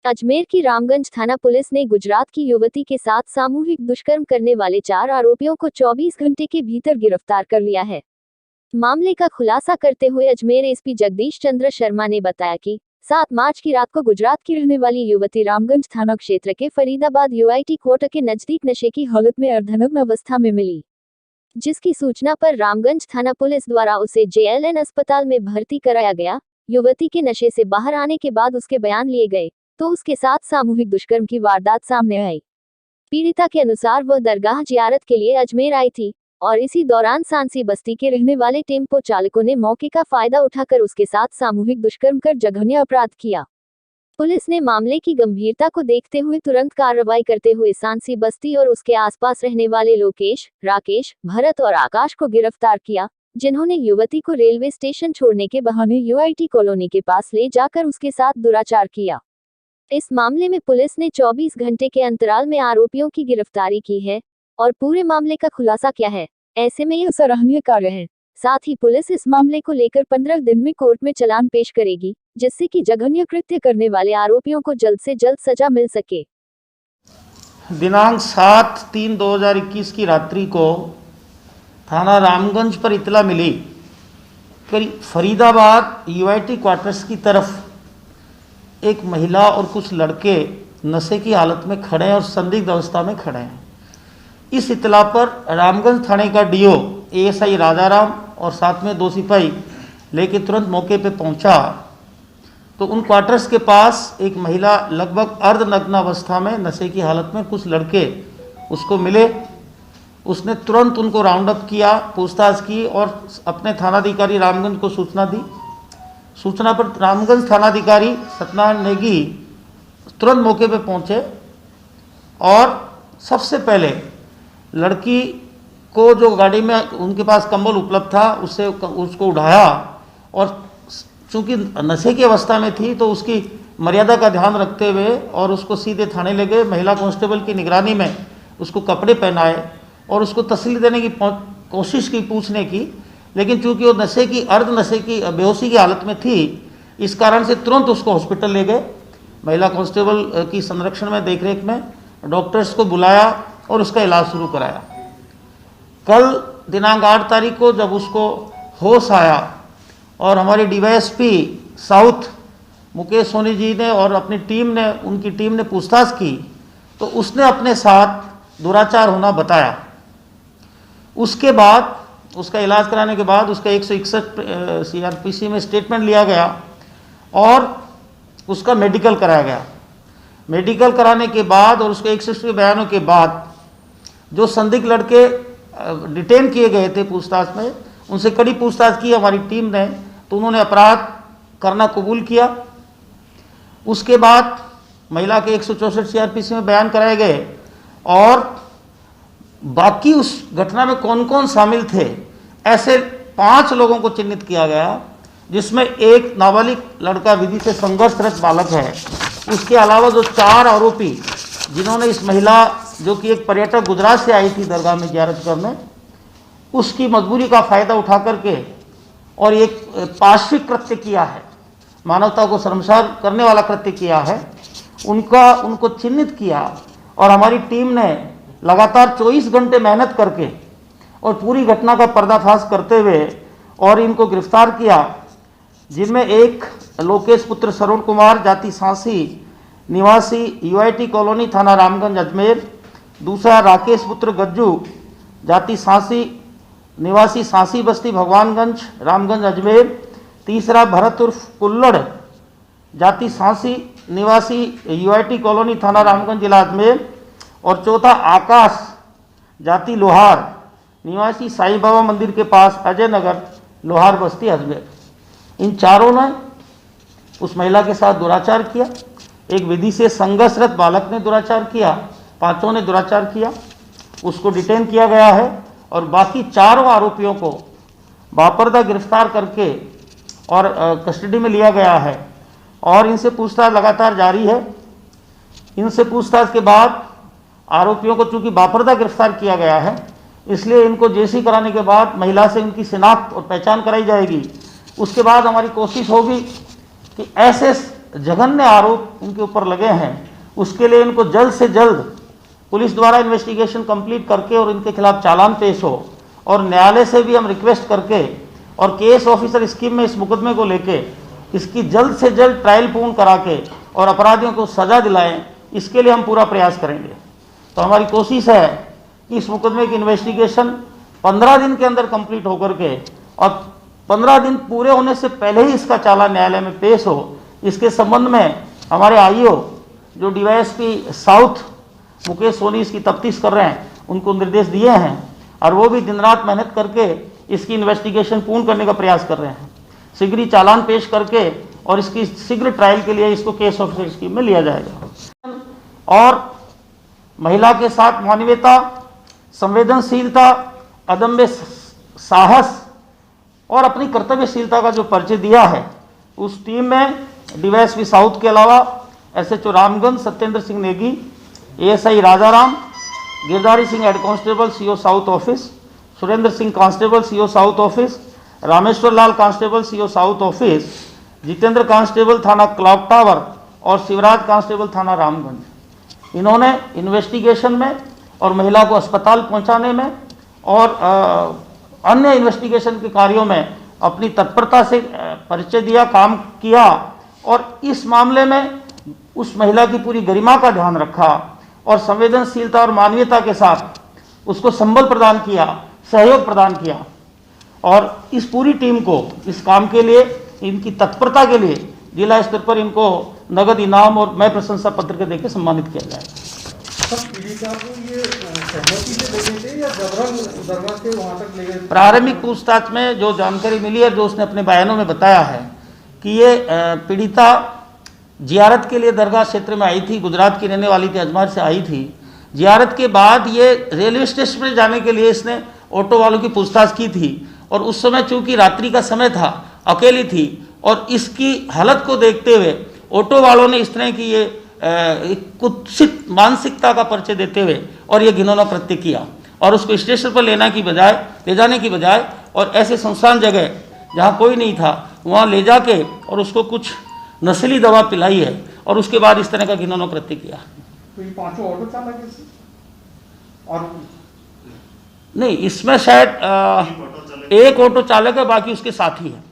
अजमेर की रामगंज थाना पुलिस ने गुजरात की युवती के साथ सामूहिक दुष्कर्म करने वाले 4 आरोपियों को 24 घंटे के भीतर गिरफ्तार कर लिया है। मामले का खुलासा करते हुए अजमेर एसपी जगदीश चंद्र शर्मा ने बताया कि 7 मार्च की रात को गुजरात की रहने वाली युवती रामगंज थाना क्षेत्र के फरीदाबाद यूआईटी क्वार्टर के नजदीक नशे की हालत में अर्धनग्न अवस्था में मिली, जिसकी सूचना पर रामगंज थाना पुलिस द्वारा उसे जेएलएन अस्पताल में भर्ती कराया गया। युवती के नशे से बाहर आने के बाद उसके बयान लिए गए तो उसके साथ सामूहिक दुष्कर्म की वारदात सामने आई। पीड़िता के अनुसार वह दरगाह जियारत के लिए अजमेर आई थी और इसी दौरान सांसी बस्ती के रहने वाले टेम्पो चालकों ने मौके का फायदा उठाकर उसके साथ सामूहिक दुष्कर्म कर जघन्य अपराध किया। पुलिस ने मामले की गंभीरता को देखते हुए तुरंत कार्रवाई करते हुए सांसी बस्ती और उसके आसपास रहने वाले लोकेश, राकेश, भरत और आकाश को गिरफ्तार किया, जिन्होंने युवती को रेलवे स्टेशन छोड़ने के बहाने यूआईटी कॉलोनी के पास ले जाकर उसके साथ दुराचार किया। इस मामले में पुलिस ने 24 घंटे के अंतराल में आरोपियों की गिरफ्तारी की है और पूरे मामले का खुलासा किया है। ऐसे में यह सराहनीय कार्य है। साथ ही पुलिस इस मामले को लेकर 15 दिन में कोर्ट में चालान पेश करेगी, जिससे कि जघन्य कृत्य करने वाले आरोपियों को जल्द से जल्द सजा मिल सके। दिनांक 7/3/2021 की रात्रि को थाना रामगंज पर इतला मिली कि फरीदाबाद यूआईटी क्वार्टर्स की तरफ एक महिला और कुछ लड़के नशे की हालत में खड़े हैं और संदिग्ध अवस्था में खड़े हैं। इस इतला पर रामगंज थाने का डीओ एएसआई राजाराम और साथ में 2 सिपाही लेके तुरंत मौके पे पहुंचा तो उन क्वार्टर्स के पास एक महिला लगभग अर्धनग्न अवस्था में नशे की हालत में कुछ लड़के उसको मिले। उसने तुरंत उनको राउंड अप किया, पूछताछ की और अपने थानाधिकारी रामगंज को सूचना दी। सूचना पर रामगंज थानाधिकारी सत्यनारायण नेगी तुरंत मौके पर पहुंचे और सबसे पहले लड़की को, जो गाड़ी में उनके पास कंबल उपलब्ध था, उससे उसको उठाया और चूंकि नशे की अवस्था में थी तो उसकी मर्यादा का ध्यान रखते हुए और उसको सीधे थाने ले गए। महिला कांस्टेबल की निगरानी में उसको कपड़े पहनाए और उसको तसल्ली देने की कोशिश की, पूछने की, लेकिन चूंकि वो नशे की अर्ध नशे की बेहोशी की हालत में थी, इस कारण से तुरंत उसको हॉस्पिटल ले गए। महिला कांस्टेबल की संरक्षण में, देखरेख में डॉक्टर्स को बुलाया और उसका इलाज शुरू कराया। कल दिनांक 8 तारीख को जब उसको होश आया और हमारी डीवाईएसपी साउथ मुकेश सोनी जी ने और अपनी टीम ने, उनकी टीम ने पूछताछ की तो उसने अपने साथ दुराचार होना बताया। उसके बाद उसका इलाज कराने के बाद उसका 161 सीआरपीसी में स्टेटमेंट लिया गया और उसका मेडिकल कराया गया। मेडिकल कराने के बाद और उसके 160 बयानों के बाद जो संदिग्ध लड़के डिटेन किए गए थे पूछताछ में, उनसे कड़ी पूछताछ की हमारी टीम ने, तो उन्होंने अपराध करना कबूल किया। उसके बाद महिला के 164 सीआरपीसी में बयान कराए गए और बाकी उस घटना में कौन कौन शामिल थे, ऐसे 5 लोगों को चिन्हित किया गया, जिसमें एक नाबालिग लड़का विधि से संघर्षरत बालक है। उसके अलावा जो 4 आरोपी जिन्होंने इस महिला, जो कि एक पर्यटक गुजरात से आई थी दरगाह में जियारत करने, उसकी मजबूरी का फायदा उठा करके और एक पाशविक कृत्य किया है, मानवता को शर्मसार करने वाला कृत्य किया है, उनको चिन्हित किया और हमारी टीम ने लगातार 24 घंटे मेहनत करके और पूरी घटना का पर्दाफाश करते हुए और इनको गिरफ्तार किया, जिनमें एक लोकेश पुत्र श्रवण कुमार, जाति सांसी, निवासी यूआईटी कॉलोनी, थाना रामगंज अजमेर। दूसरा राकेश पुत्र गज्जू, जाति सांसी, निवासी सांसी बस्ती भगवानगंज, रामगंज अजमेर। तीसरा भरत उर्फ कुल्लड़, जाति सांसी, निवासी यूआईटी कॉलोनी, थाना रामगंज, जिला अजमेर। और चौथा आकाश, जाति लोहार, निवासी साईं बाबा मंदिर के पास अजय नगर, लोहार बस्ती, अजमेर। इन चारों ने उस महिला के साथ दुराचार किया। एक विधि से संघर्षरत बालक ने दुराचार किया, 5 ने दुराचार किया, उसको डिटेन किया गया है और बाकी 4 आरोपियों को बापर्दा गिरफ्तार करके और कस्टडी में लिया गया है और इनसे पूछताछ लगातार जारी है। इनसे पूछताछ के बाद आरोपियों को चूंकि बापर्दा गिरफ्तार किया गया है, इसलिए इनको जेसी कराने के बाद महिला से उनकी शिनाख्त और पहचान कराई जाएगी। उसके बाद हमारी कोशिश होगी कि ऐसे जघन्य आरोप उनके ऊपर लगे हैं, उसके लिए इनको जल्द से जल्द पुलिस द्वारा इन्वेस्टिगेशन कंप्लीट करके और इनके खिलाफ चालान पेश हो, और न्यायालय से भी हम रिक्वेस्ट करके और केस ऑफिसर स्कीम में इस मुकदमे को लेके इसकी जल्द से जल्द ट्रायल पूर्ण करा के और अपराधियों को सजा दिलाएं, इसके लिए हम पूरा प्रयास करेंगे। तो हमारी कोशिश है कि इस मुकदमे की इन्वेस्टिगेशन 15 दिन के अंदर कंप्लीट होकर के और 15 दिन पूरे होने से पहले ही इसका चालान न्यायालय में पेश हो। इसके संबंध में हमारे आईओ जो डीवाईएसपी साउथ मुकेश सोनी इसकी तफ्तीश कर रहे हैं, उनको निर्देश दिए हैं और वो भी दिन रात मेहनत करके इसकी इन्वेस्टिगेशन पूर्ण करने का प्रयास कर रहे हैं। शीघ्र ही चालान पेश करके और इसकी शीघ्र ट्रायल के लिए इसको केस ऑफिसर स्कीम में लिया जाएगा। और महिला के साथ मानवीयता, संवेदनशीलता, अदम्य साहस और अपनी कर्तव्यशीलता का जो परिचय दिया है, उस टीम में डीवाईएसपी साउथ के अलावा SHO Ramganj Satyendra Singh Negi, ASI Rajaram, Girdhari Singh head constable CO south office, Surendra Singh constable CO south office, Rameshwar Lal constable CO south office, Jitendra constable थाना क्लॉक टावर और शिवराज कांस्टेबल थाना रामगंज, इन्होंने इन्वेस्टिगेशन में और महिला को अस्पताल पहुंचाने में और अन्य इन्वेस्टिगेशन के कार्यों में अपनी तत्परता से परिचय दिया, काम किया और इस मामले में उस महिला की पूरी गरिमा का ध्यान रखा और संवेदनशीलता और मानवीयता के साथ उसको संबल प्रदान किया, सहयोग प्रदान किया। और इस पूरी टीम को इस काम के लिए, इनकी तत्परता के लिए जिला स्तर पर इनको नगद इनाम और मैं प्रशंसा पत्र के देकर सम्मानित किया जाएगा। प्रारंभिक पूछताछ में जो जानकारी मिली है, जो उसने अपने बयानों में बताया है कि ये पीड़िता जियारत के लिए दरगाह क्षेत्र में आई थी, गुजरात की रहने वाली थी, अजमेर से आई थी। जियारत के बाद ये रेलवे स्टेशन पर जाने के लिए इसने ऑटो वालों की पूछताछ की थी और उस समय चूंकि रात्रि का समय था, अकेली थी और इसकी हालत को देखते हुए ऑटो वालों ने इस तरह की ये कुत्सित मानसिकता का परिचय देते हुए और ये घिनौना कृत्य किया और उसको स्टेशन पर ले जाने की बजाय और ऐसे सुनसान जगह जहाँ कोई नहीं था वहाँ ले जाके और उसको कुछ नस्ली दवा पिलाई है और उसके बाद इस तरह का घिनौना कृत्य किया। तो ये पांचों ऑटो चालक और नहीं, इसमें शायद एक ऑटो चालक है, बाकी उसके साथी है।